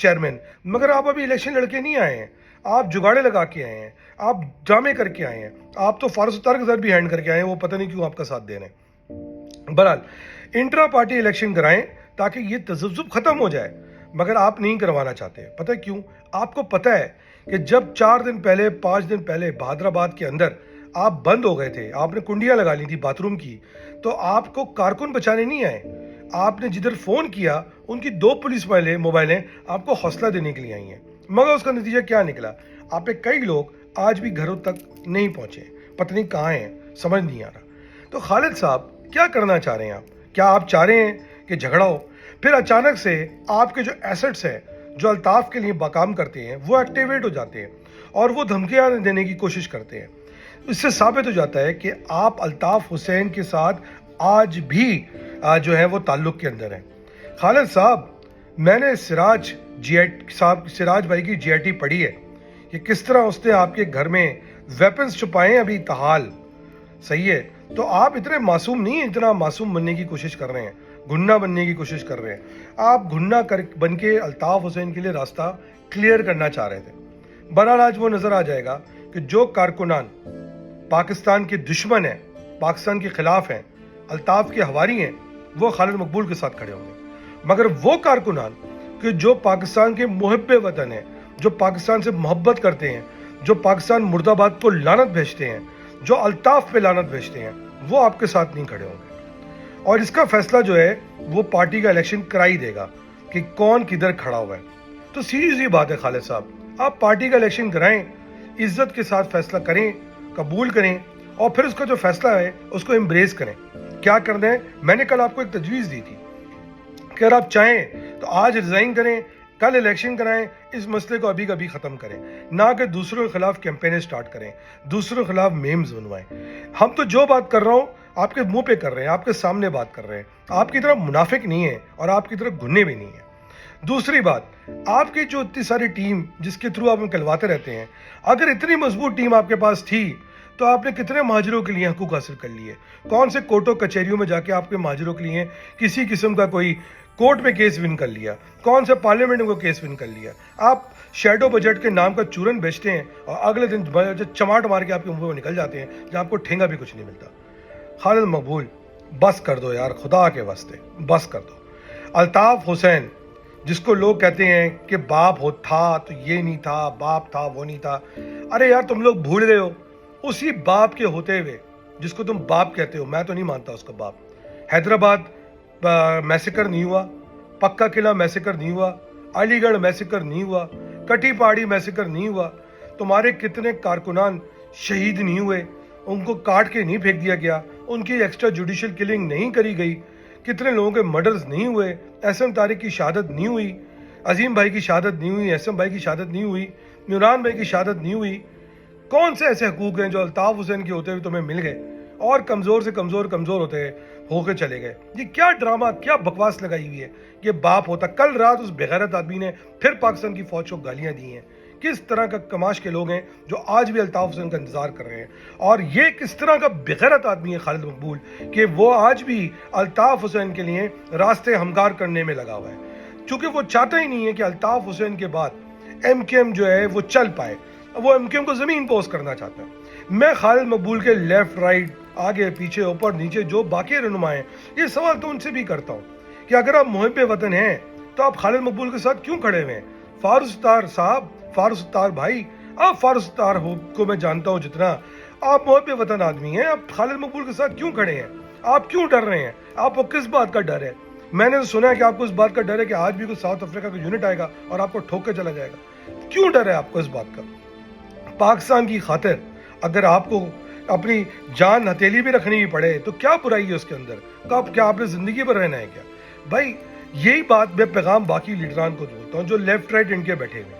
Chairman, مگر آپ ابھی الیکشن لڑکے نہیں آئے ہیں, آپ جگاڑے لگا کے آئے ہیں, آپ ڈرامے کر کے آئے ہیں, آپ تو فاروق ستار کے ساتھ بھی ہینڈ کر کے آئے ہیں, وہ پتہ نہیں کیوں آپ کا ساتھ دے رہے ہیں. بہرحال انٹرا پارٹی الیکشن کرائیں تاکہ یہ تذبذب ختم ہو جائے, مگر آپ نہیں کروانا چاہتے. پتہ کیوں؟ آپ کو پتہ ہے کہ جب 4 دن پہلے 5 دن پہلے بہادر آباد کے اندر آپ بند ہو گئے تھے, آپ نے کنڈیاں لگا لی تھی باتھ روم کی, تو آپ کو کارکن بچانے نہیں آئے. آپ نے جدھر فون کیا ان کی 2 پولیس والے موبائلیں آپ کو حوصلہ دینے کے لیے آئی ہیں, مگر اس کا نتیجہ کیا نکلا؟ آپ پہ کئی لوگ آج بھی گھروں تک نہیں پہنچے, پتہ نہیں کہاں ہیں, سمجھ نہیں آ رہا. تو خالد صاحب کیا کرنا چاہ رہے ہیں آپ؟ کیا آپ چاہ رہے ہیں کہ جھگڑا ہو؟ پھر اچانک سے آپ کے جو ایسٹس ہیں جو الطاف کے لیے کام کرتے ہیں وہ ایکٹیویٹ ہو جاتے ہیں اور وہ دھمکیاں دینے کی کوشش کرتے ہیں. اس سے ثابت ہو جاتا ہے کہ آپ الطاف حسین کے ساتھ آج بھی جو ہے وہ تعلق کے اندر ہیں. خالد صاحب, میں نے سراج بھائی کی جی آئی ٹی پڑھی ہے کہ کس طرح اس نے آپ کے گھر میں ویپنز چھپائے ابھی تحال, صحیح ہے؟ تو آپ اتنے معصوم نہیں ہیں, اتنا معصوم بننے کی کوشش کر رہے ہیں, گھننا بننے کی کوشش کر رہے ہیں. آپ گھننا بن کے الطاف حسین کے لیے راستہ کلیئر کرنا چاہ رہے تھے. بہرحال آج وہ نظر آ جائے گا کہ جو کارکنان پاکستان کے دشمن ہیں, پاکستان کے خلاف ہیں, الطاف کے ہواری ہیں, وہ خالد مقبول کے ساتھ کھڑے ہوں گے. مگر وہ کارکنان کہ جو پاکستان کے محب وطن ہیں, جو پاکستان سے محبت کرتے ہیں, جو پاکستان مرد آباد کو لعنت بھیجتے ہیں, جو الطاف پہ لعنت بھیجتے ہیں, وہ آپ کے ساتھ نہیں کھڑے ہوں گے. اور اس کا فیصلہ جو ہے وہ پارٹی کا الیکشن کرا ہی دے گا کہ کون کدھر کھڑا ہوا ہے. تو سیدھی سی بات ہے خالد صاحب, آپ پارٹی کا الیکشن کرائیں, عزت کے ساتھ فیصلہ کریں, قبول کریں, اور پھر اس کا جو فیصلہ ہے اس کو امبریس کریں. کیا کرنا ہے؟ میں نے کل آپ کو ایک تجویز دی تھی کہ اگر آپ چاہیں تو آج ریزائن کریں, کل الیکشن کرائیں, اس مسئلے کو ابھی کبھی ختم کریں, نہ کہ دوسروں کے خلاف کیمپینیں سٹارٹ کریں, دوسروں کے خلاف میمز بنوائیں. ہم تو جو بات کر رہا ہوں آپ کے منہ پہ کر رہے ہیں, آپ کے سامنے بات کر رہے ہیں, آپ کی طرف منافق نہیں ہے اور آپ کی طرف گھننے بھی نہیں ہیں. دوسری بات, آپ کی جو اتنی ساری ٹیم جس کے تھرو آپ نکلواتے رہتے ہیں, اگر اتنی مضبوط ٹیم آپ کے پاس تھی تو آپ نے کتنے مہاجروں کے لیے حقوق حاصل کر لیے؟ کون سے کورٹوں کچہریوں میں جا کے آپ کے مہاجروں کے لیے کسی قسم کا کوئی کورٹ میں کیس ون کر لیا؟ کون سے پارلیمنٹ میں کو کیس ون کر لیا؟ آپ شیڈو بجٹ کے نام کا چورن بیچتے ہیں اور اگلے دن چماٹ مار کے آپ کے منہ میں نکل جاتے ہیں جہاں آپ کو ٹھینگا بھی کچھ نہیں ملتا. خالد مقبول, بس کر دو یار, خدا کے واسطے بس کر دو. الطاف حسین جس کو لوگ کہتے ہیں کہ باپ ہو تھا تو یہ نہیں تھا, باپ تھا وہ نہیں تھا, ارے یار تم لوگ بھول گئے ہو اسی باپ کے ہوتے ہوئے جس کو تم باپ کہتے ہو. میں تو نہیں مانتا اس کا باپ. حیدرآباد میسیکر نہیں ہوا, پکا قلعہ میسیکر نہیں ہوا, علی گڑھ میسیکر نہیں ہوا, کٹی پہاڑی میسیکر نہیں ہوا, تمہارے کتنے کارکنان شہید نہیں ہوئے, ان کو کاٹ کے نہیں پھینک دیا گیا, ان کی ایکسٹرا جوڈیشل کلنگ نہیں کری گئی, کتنے لوگوں کے مرڈرز نہیں ہوئے, احسن طارق کی شہادت نہیں ہوئی, عظیم بھائی کی شہادت نہیں ہوئی, احسن بھائی کی شہادت نہیں ہوئی, عمران بھائی کی شہادت نہیں ہوئی. کون سے ایسے حقوق ہیں جو الطاف حسین کے ہوتے ہوئے تمہیں مل گئے اور کمزور سے کمزور ہوتے ہو کے چلے گئے؟ یہ کیا ڈرامہ, کیا بکواس لگائی ہوئی ہے کہ باپ ہوتا. کل رات اس بغیرت آدمی نے پھر پاکستان کی فوج کو گالیاں دی ہیں. کس طرح کا کماش کے لوگ ہیں جو آج بھی الطاف حسین کا انتظار کر رہے ہیں, اور یہ کس طرح کا بغیرت آدمی ہے خالد مقبول کہ وہ آج بھی الطاف حسین کے لیے راستے ہمکار کرنے میں لگا ہوا ہے, چونکہ وہ چاہتا ہی نہیں ہے کہ الطاف حسین کے بعد ایم کیو ایم جو ہے وہ چل پائے. وہ ایم کیو ایم کو زمین پوز کرنا چاہتا ہے. میں خالد مقبول کے لیفٹ رائٹ آگے پیچھے اوپر نیچے جو باقی رہنما ہیں, یہ سوال تو ان سے بھی کرتا ہوں کہ اگر آپ محب وطن ہیں تو آپ خالد مقبول کے ساتھ کیوں کھڑے ہوئے ہیں؟ فاروق ستار صاحب, فاروق ستار بھائی, آپ فاروق ستار کو میں جانتا ہوں جتنا, آپ محب وطن آدمی ہیں, آپ خالد مقبول کے ساتھ کیوں کھڑے ہیں؟ آپ کیوں ڈر رہے ہیں؟ آپ کو کس بات کا ڈر ہے؟ میں نے تو سنا ہے کہ آپ کو اس بات کا ڈر ہے کہ آج بھی کوئی ساؤتھ افریقہ کا یونٹ آئے گا اور آپ کو ٹھوک کے چلا جائے گا. کیوں ڈر ہے آپ کو اس بات کا؟ پاکستان کی خاطر اگر آپ کو اپنی جان ہتھیلی بھی رکھنی بھی پڑے تو کیا برائی ہے اس کے اندر؟ کیا آپ نے زندگی پر رہنا ہے کیا بھائی؟ یہی بات میں پیغام باقی لیڈران کو بولتا ہوں جو لیفٹ رائٹ ان کے بیٹھے ہوئے.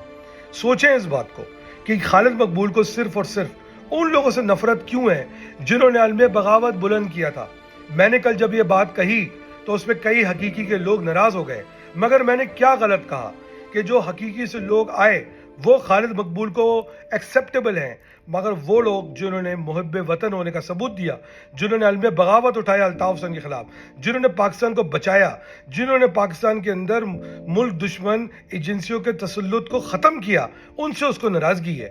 سوچیں اس بات کو کہ خالد مقبول کو صرف اور صرف ان لوگوں سے نفرت کیوں ہے جنہوں نے عالم بغاوت بلند کیا تھا. میں نے کل جب یہ بات کہی تو اس میں کئی حقیقی کے لوگ ناراض ہو گئے, مگر میں نے کیا غلط کہا کہ جو حقیقی سے لوگ آئے وہ خالد مقبول کو ایکسیپٹیبل ہیں، مگر وہ لوگ جنہوں نے محب وطن ہونے کا ثبوت دیا، جنہوں نے علم بغاوت اٹھایا الطاف حسین کے خلاف، جنہوں نے پاکستان کو بچایا، جنہوں نے پاکستان کے اندر ملک دشمن ایجنسیوں کے تسلط کو ختم کیا، ان سے اس کو ناراضگی ہے۔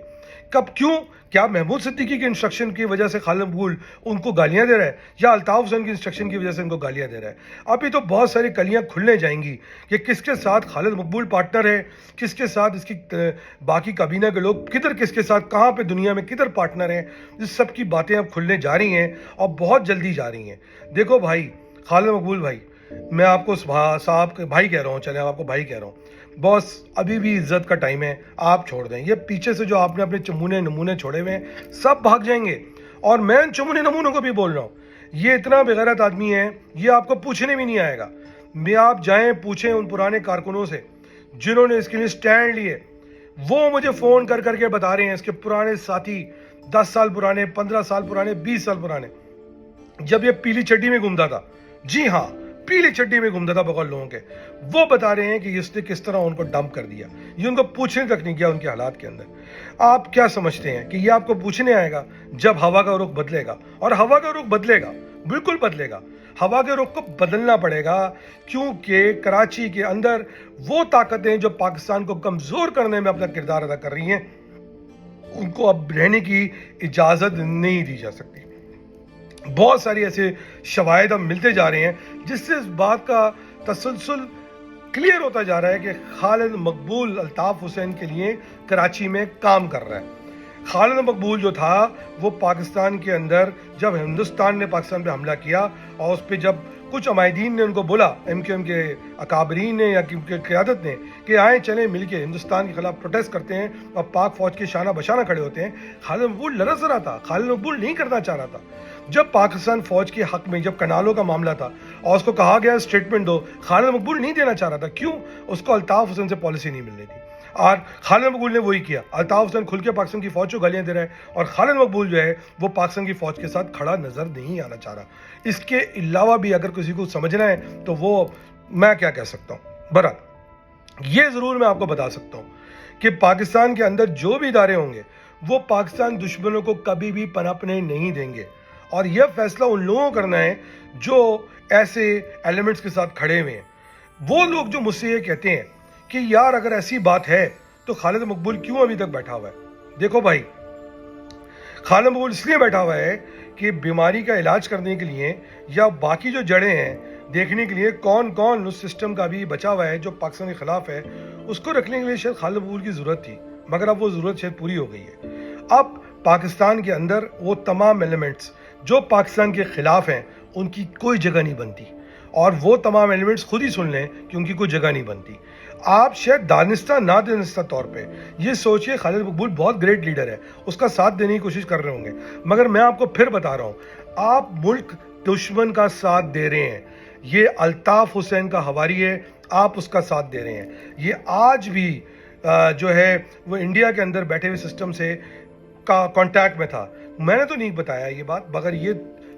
کب، کیوں؟ کیا محمود صدیقی کی انسٹرکشن کی وجہ سے خالد مقبول ان کو گالیاں دے رہا ہے، یا الطاف حسین کی انسٹرکشن کی وجہ سے ان کو گالیاں دے رہا ہے؟ ابھی تو بہت ساری کلیاں کھلنے جائیں گی کہ کس کے ساتھ خالد مقبول پارٹنر ہے، کس کے ساتھ اس کی باقی کابینہ کے لوگ کدھر، کس کے ساتھ کہاں پہ دنیا میں کدھر پارٹنر ہیں، اس سب کی باتیں اب کھلنے جا رہی ہیں اور بہت جلدی جا رہی ہیں۔ دیکھو بھائی، خالد مقبول بھائی، میں آپ کو صاحب کے بھائی کہہ رہا ہوں، چلیں آپ کو بھائی کہہ رہا ہوں، بس ابھی بھی عزت کا ٹائم ہے، آپ چھوڑ دیں یہ پیچھے سے جو آپ نے اپنے چمونے نمونے چھوڑے ہوئے ہیں سب بھاگ جائیں گے، اور میں ان چمونے نمونوں کو بھی بول رہا ہوں، یہ اتنا بغیرت آدمی ہے یہ آپ کو پوچھنے بھی نہیں آئے گا۔ میں آپ جائیں پوچھیں ان پرانے کارکنوں سے جنہوں نے اس کے لیے سٹینڈ لیے، وہ مجھے فون کر کر کے بتا رہے ہیں، اس کے پرانے ساتھی 10 سال پرانے، 15 سال پرانے، 20 سال پرانے، جب یہ پیلی چڈی میں گھومتا تھا، جی ہاں پیلی چڈی میں گھومتا تھا بغیر لوگوں کے، وہ بتا رہے ہیں کہ اس نے کس طرح ان کو ڈمپ کر دیا، یہ ان کو پوچھنے تک نہیں گیا ان کے حالات کے اندر۔ آپ کیا سمجھتے ہیں کہ یہ آپ کو پوچھنے آئے گا جب ہوا کا رخ بدلے گا؟ اور ہوا کا رخ بدلے گا، بالکل بدلے گا، ہوا کے رخ کو بدلنا پڑے گا، کیونکہ کراچی کے اندر وہ طاقتیں جو پاکستان کو کمزور کرنے میں اپنا کردار ادا کر رہی ہیں ان کو اب رہنے کی اجازت نہیں دی جا سکتی۔ بہت ساری ایسے شواہد اب ملتے جا رہے ہیں جس سے اس بات کا تسلسل کلیئر ہوتا جا رہا ہے کہ خالد مقبول الطاف حسین کے لیے کراچی میں کام کر رہا ہے۔ خالد مقبول جو تھا وہ پاکستان کے اندر جب ہندوستان نے پاکستان پہ حملہ کیا اور اس پہ جب کچھ عمائدین نے ان کو بولا، ایم کیو ایم کے اکابرین نے یا کی قیادت نے کہ آئیں چلیں مل کے ہندوستان کے خلاف پروٹیسٹ کرتے ہیں اور پاک فوج کے شانہ بشانہ کھڑے ہوتے ہیں، خالد مقبول لرز رہا تھا، خالد مقبول نہیں کرنا چاہ رہا تھا۔ جب پاکستان فوج کے حق میں جب کنالوں کا معاملہ تھا اور اس کو کہا گیا اسٹیٹمنٹ دو، خالد مقبول نہیں دینا چاہ رہا تھا، کیوں؟ اس کو الطاف حسین سے پالیسی نہیں مل رہی تھی، اور خالد مقبول نے وہی کیا۔ الطاف حسین کھل کے پاکستان کی فوج کو گالیاں دے رہا ہے اور خالد مقبول جو ہے وہ پاکستان کی فوج کے ساتھ کھڑا نظر نہیں آنا چاہ رہا۔ اس کے علاوہ بھی اگر کسی کو سمجھنا ہے تو وہ میں کیا کہہ سکتا ہوں، برحال یہ ضرور میں آپ کو بتا سکتا ہوں کہ پاکستان کے اندر جو بھی ادارے ہوں گے وہ پاکستان دشمنوں کو کبھی بھی پنپنے نہیں دیں گے، اور یہ فیصلہ ان لوگوں کو کرنا ہے جو ایسے ایلیمنٹس کے ساتھ کھڑے ہوئے ہیں۔ وہ لوگ جو مجھ سے یہ کہتے ہیں کہ یار اگر ایسی بات ہے تو خالد مقبول کیوں ابھی تک بیٹھا ہوا ہے؟ دیکھو بھائی، خالد مقبول اس لیے بیٹھا ہوا ہے کہ بیماری کا علاج کرنے کے لیے یا باقی جو جڑیں ہیں دیکھنے کے لیے کون کون اس سسٹم کا بھی بچا ہوا ہے جو پاکستان کے خلاف ہے، اس کو رکھنے کے لیے شاید خالد مقبول کی ضرورت تھی، مگر اب وہ ضرورت شاید پوری ہو گئی ہے۔ اب پاکستان کے اندر وہ تمام ایلیمنٹس جو پاکستان کے خلاف ہیں ان کی کوئی جگہ نہیں بنتی، اور وہ تمام ایلیمنٹس خود ہی سن لیں کہ ان کی کوئی جگہ نہیں بنتی۔ آپ شاید دانستہ نہ دانستہ طور پہ یہ سوچئے خالد مقبول بہت گریٹ لیڈر ہے، اس کا ساتھ دینے کی کوشش کر رہے ہوں گے، مگر میں آپ کو پھر بتا رہا ہوں آپ ملک دشمن کا ساتھ دے رہے ہیں۔ یہ الطاف حسین کا ہواری ہے، آپ اس کا ساتھ دے رہے ہیں۔ یہ آج بھی جو ہے وہ انڈیا کے اندر بیٹھے ہوئے سسٹم سے کانٹیکٹ میں تھا۔ میں نے تو نہیں بتایا یہ بات، مگر یہ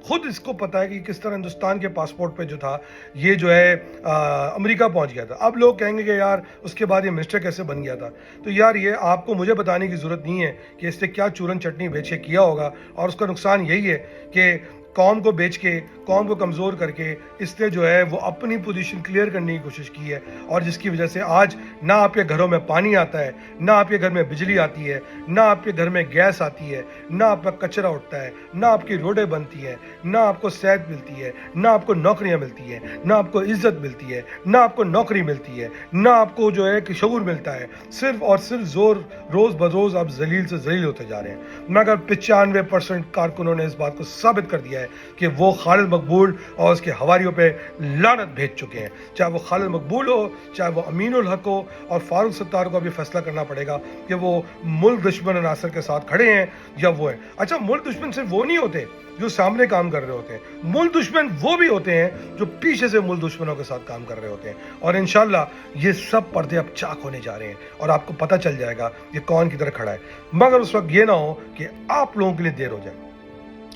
خود اس کو پتا ہے کہ کس طرح ہندوستان کے پاسپورٹ پہ جو تھا یہ جو ہے امریکہ پہنچ گیا تھا۔ اب لوگ کہیں گے کہ یار اس کے بعد یہ منسٹر کیسے بن گیا تھا، تو یار یہ آپ کو مجھے بتانے کی ضرورت نہیں ہے کہ اس نے کیا چورن چٹنی بیچ کے کیا ہوگا، اور اس کا نقصان یہی ہے کہ قوم کو بیچ کے، قوم کو کمزور کر کے اس نے جو ہے وہ اپنی پوزیشن کلیئر کرنے کی کوشش کی ہے، اور جس کی وجہ سے آج نہ آپ کے گھروں میں پانی آتا ہے، نہ آپ کے گھر میں بجلی آتی ہے، نہ آپ کے گھر میں گیس آتی ہے، نہ آپ کا کچرا اٹھتا ہے، نہ آپ کی روڈیں بنتی ہیں، نہ آپ کو صحت ملتی ہے، نہ آپ کو نوکریاں ملتی ہیں، نہ آپ کو عزت ملتی ہے، نہ آپ کو نوکری ملتی ہے، نہ آپ کو جو ہے کہ شعور ملتا ہے۔ صرف اور صرف زور روز بروز آپ ذلیل سے ذلیل ہوتے جا رہے ہیں، مگر 95% کارکنوں نے اس بات کو ثابت کر دیا ہے کہ وہ خالد مقبول اور اس کے حواریوں پہ لعنت بھیج چکے ہیں، چاہے وہ خالد مقبول ہو، چاہے وہ امین الحق ہو، اور فاروق ستار کو ابھی فیصلہ کرنا پڑے گا کہ وہ ملک دشمن عناصر کے ساتھ کھڑے ہیں یا وہ ہیں۔ اچھا، ملک دشمن صرف وہ نہیں ہوتے جو سامنے کام کر رہے ہوتے ہیں، ملک دشمن وہ بھی ہوتے ہیں جو پیچھے سے ملک دشمنوں کے ساتھ کام کر رہے ہوتے ہیں، اور انشاءاللہ یہ سب پردے اب چاک ہونے جا رہے ہیں اور آپ کو پتہ چل جائے گا کہ کون کدھر کھڑا ہے، مگر اس وقت یہ نہ ہو کہ آپ لوگوں کے لیے دیر ہو جائے۔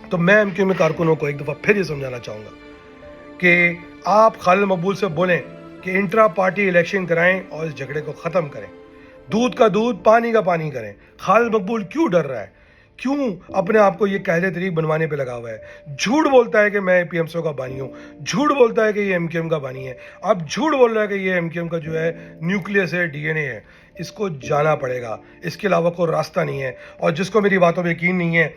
تو میں ایم کیو ایم کارکنوں کو ایک دفعہ پھر یہ سمجھانا چاہوں گا کہ آپ خالد مقبول سے بولیں کہ انٹرا پارٹی الیکشن کرائیں اور اس جھگڑے کو ختم کریں. دودھ کا دودھ پانی کا پانی کریں. خالد مقبول کیوں ڈر رہا ہے؟ کیوں اپنے آپ کو یہ قاعدہ طریق بنوانے پہ لگا ہوا ہے؟ جھوٹ بولتا ہے کہ میں پی ایم سو کا بانی ہوں، جھوٹ بولتا ہے کہ یہ ایم کیو ایم کا بانی ہے. اب جھوٹ بول رہا ہے کہ یہ ایم کیو ایم کا جو ہے نیوکلیس ہے، ڈی این اے ہے. اس کو جانا پڑے گا، اس کے علاوہ کوئی راستہ نہیں ہے. اور جس کو میری باتوں پہ یقین نہیں ہے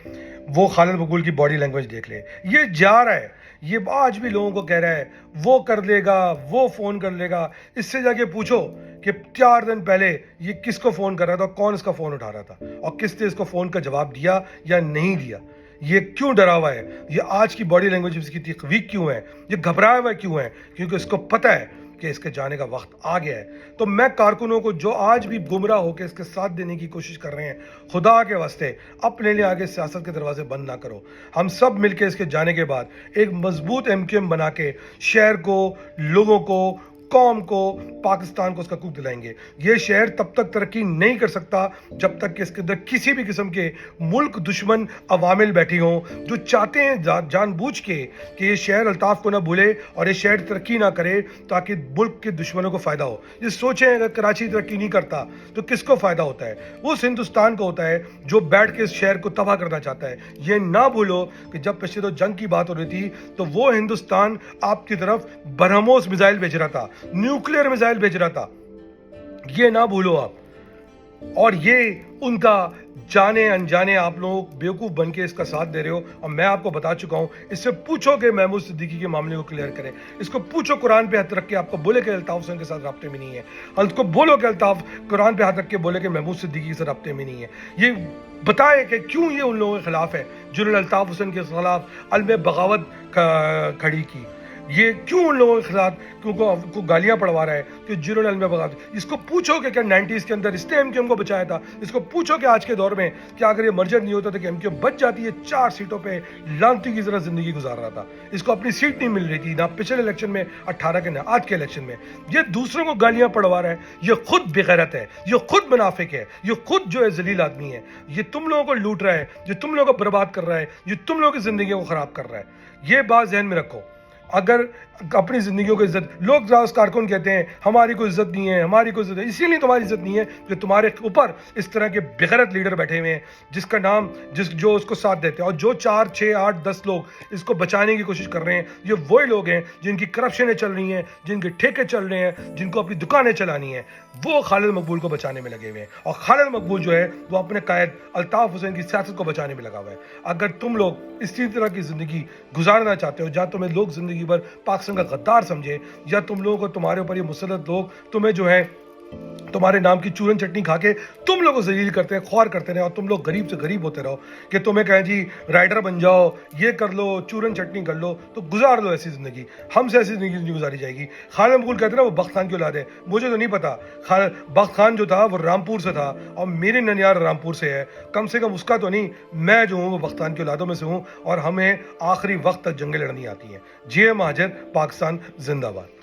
وہ خالد مقبول کی باڈی لینگویج دیکھ لے. یہ جا رہا ہے، یہ آج بھی لوگوں کو کہہ رہا ہے وہ کر لے گا، وہ فون کر لے گا. اس سے جا کے پوچھو کہ 4 دن پہلے یہ کس کو فون کر رہا تھا، کون اس کا فون اٹھا رہا تھا، اور کس نے اس کو فون کا جواب دیا یا نہیں دیا. یہ کیوں ڈرا ہوا ہے؟ یہ آج کی باڈی لینگویج اس کی اتنی ویک کیوں ہے؟ یہ گھبرایا ہوا کیوں ہے؟ کیونکہ اس کو پتہ ہے کہ اس کے جانے کا وقت آ گیا ہے. تو میں کارکنوں کو جو آج بھی گمراہ ہو کے اس کے ساتھ دینے کی کوشش کر رہے ہیں، خدا کے واسطے اپنے لیے آگے سیاست کے دروازے بند نہ کرو. ہم سب مل کے اس کے جانے کے بعد ایک مضبوط ایم کیو ایم بنا کے شہر کو، لوگوں کو، قوم کو، پاکستان کو اس کا حقوق دلائیں گے. یہ شہر تب تک ترقی نہیں کر سکتا جب تک کہ اس کے اندر کسی بھی قسم کے ملک دشمن عوامل بیٹھی ہوں جو چاہتے ہیں جان بوجھ کے کہ یہ شہر الطاف کو نہ بھولے اور یہ شہر ترقی نہ کرے تاکہ ملک کے دشمنوں کو فائدہ ہو. یہ سوچیں اگر کراچی ترقی نہیں کرتا تو کس کو فائدہ ہوتا ہے؟ اس ہندوستان کو ہوتا ہے جو بیٹھ کے اس شہر کو تباہ کرنا چاہتا ہے. یہ نہ بھولو کہ جب پچھلے تو جنگ کی بات ہو رہی تھی تو وہ ہندوستان آپ کی طرف برہموس میزائل بھیج رہا تھا، نیوکلیر میزائل بھیج رہا تھا. یہ نہ بھولو آپ. اور یہ ان کا جانے انجانے آپ لوگ بیوقوف بن کے اس کا ساتھ دے رہے ہو. اور میں آپ کو بتا چکا ہوں، اس سے پوچھو کہ محمود صدیقی کے معاملے کو کلیئر کرے. اس کو پوچھو قرآن پہ ہاتھ رکھ کے آپ کو بولے کہ الطاف حسین کے ساتھ رابطے میں نہیں ہے. اس کو بولو کہ الطاف قرآن پہ ہاتھ رکھ کے بولے کہ محمود صدیقی کے ساتھ رابطے میں نہیں ہے. یہ بتائے کہ کیوں یہ ان لوگوں کے خلاف ہے جنہوں نے الطاف حسین کے خلاف علم بغاوت کھڑی کی. یہ کیوں ان لوگوں کے خلاف کو گالیاں پڑوا رہا ہے کہ جنہوں نے علم بغاوت. اس کو پوچھو کہ کیا 90s کے اندر اس نے ایم کیو ایم کو بچایا تھا. اس کو پوچھو کہ آج کے دور میں کیا اگر یہ مرجر نہیں ہوتا تو کہ ایم کیو ایم بچ جاتی ہے 4 سیٹوں پہ لانتی کی طرح زندگی گزار رہا تھا. اس کو اپنی سیٹ نہیں مل رہی تھی، نہ پچھلے الیکشن میں 18 کے، نہ آج کے الیکشن میں. یہ دوسروں کو گالیاں پڑوا رہا ہے. یہ خود بغیرت ہے، یہ خود منافق ہے، یہ خود جو ہے ذلیل آدمی ہے. یہ تم لوگوں کو لوٹ رہا ہے، یہ تم لوگوں کو برباد کر رہا ہے، یہ تم لوگوں کی زندگیوں کو خراب کر رہا ہے. یہ بات ذہن میں رکھو. اگر اپنی زندگیوں کو عزت، لوگ کارکن کہتے ہیں ہماری کوئی عزت نہیں ہے، ہماری کوئی عزت ہے. اسی لیے تمہاری عزت نہیں ہے کہ تمہارے اوپر اس طرح کے بغیرت لیڈر بیٹھے ہوئے ہیں جس کا نام جو اس کو ساتھ دیتے ہیں. اور جو 4 6 8 10 لوگ اس کو بچانے کی کوشش کر رہے ہیں، یہ وہی لوگ ہیں جن کی کرپشنیں چل رہی ہیں، جن کے ٹھیکے چل رہے ہیں، جن کو اپنی دکانیں چلانی ہیں. وہ خالد مقبول کو بچانے میں لگے ہوئے ہیں. اور خالد مقبول جو ہے وہ اپنے قائد الطاف حسین کی سیاست کو بچانے میں لگا ہوا ہے. اگر تم لوگ اسی طرح کی زندگی گزارنا چاہتے ہو جہاں تمہیں لوگ زندگی بھر پاکستان کا غدار سمجھے، یا تم لوگوں کو تمہارے اوپر یہ مسلط لوگ تمہیں جو ہے تمہارے نام کی چورن چٹنی کھا کے تم لوگوں کو ذلیل کرتے ہیں، خوار کرتے رہے، اور تم لوگ غریب سے غریب ہوتے رہو کہ تمہیں کہیں جی رائڈر بن جاؤ، یہ کر لو، چورن چٹنی کر لو، تو گزار لو ایسی زندگی. ہم سے ایسی زندگی نہیں گزاری جائے گی. خالد مقبول کہتے ہیں نا وہ بخت خان کی اولاد ہے. مجھے تو نہیں پتا. بخت خان جو تھا وہ رامپور سے تھا اور میری ننیار رامپور سے ہے. کم سے کم اس کا تو نہیں. میں جو ہوں وہ بخت خان کی اولادوں میں سے ہوں اور ہمیں آخری وقت تک جنگیں لڑنی آتی ہیں. جے مہاجر، پاکستان زندہ باد.